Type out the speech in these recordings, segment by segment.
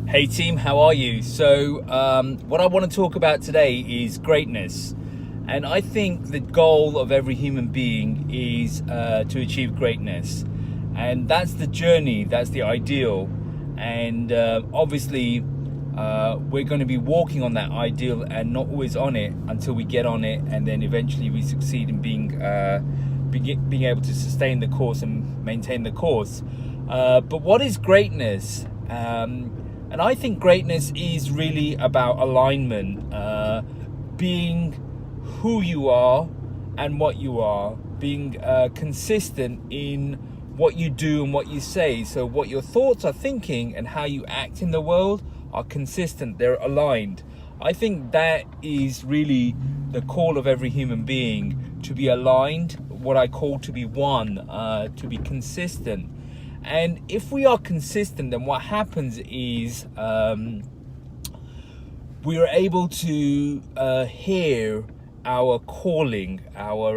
Hey team, how are you? So what I want to talk about today is greatness. And I think the goal of every human being is to achieve greatness. And that's the journey, that's the ideal. And obviously we're going to be walking on that ideal and not always on it until we get on it, and then eventually we succeed in being able to sustain the course and maintain the course. But what is greatness? And I think greatness is really about alignment, being who you are and what you are, being consistent in what you do and what you say. So what your thoughts are thinking and how you act in the world are consistent, they're aligned. I think that is really the call of every human being, to be aligned, what I call to be one, to be consistent. And if we are consistent, then what happens is we are able to hear our calling, our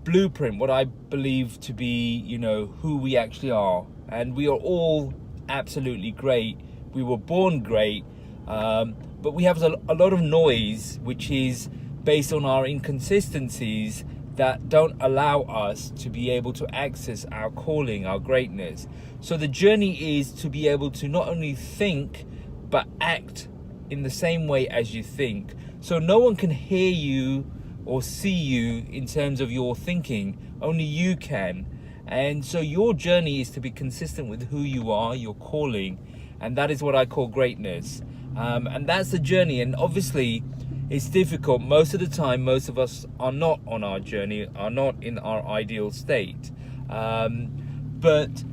blueprint, what I believe to be, who we actually are. And we are all absolutely great. We were born great, but we have a lot of noise, which is based on our inconsistencies that don't allow us to be able to access our calling, our greatness. So the journey is to be able to not only think, but act in the same way as you think. So no one can hear you or see you in terms of your thinking, only you can. And so your journey is to be consistent with who you are, your calling, and that is what I call greatness. And that's the journey. And obviously it's difficult. Most of the time, most of us are not on our journey, are not in our ideal state. But,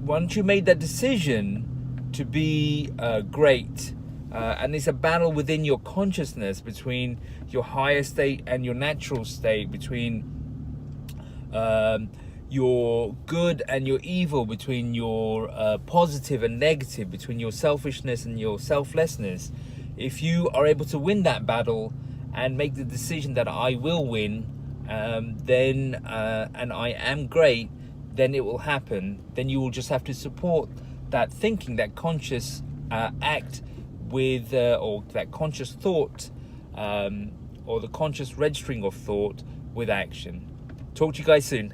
once you made that decision to be great, and it's a battle within your consciousness between your higher state and your natural state, between your good and your evil, between your positive and negative, between your selfishness and your selflessness. If you are able to win that battle and make the decision that I will win, then and I am great, then it will happen. Then you will just have to support that thinking, that conscious act with, or that conscious thought, or the conscious registering of thought with action. Talk to you guys soon.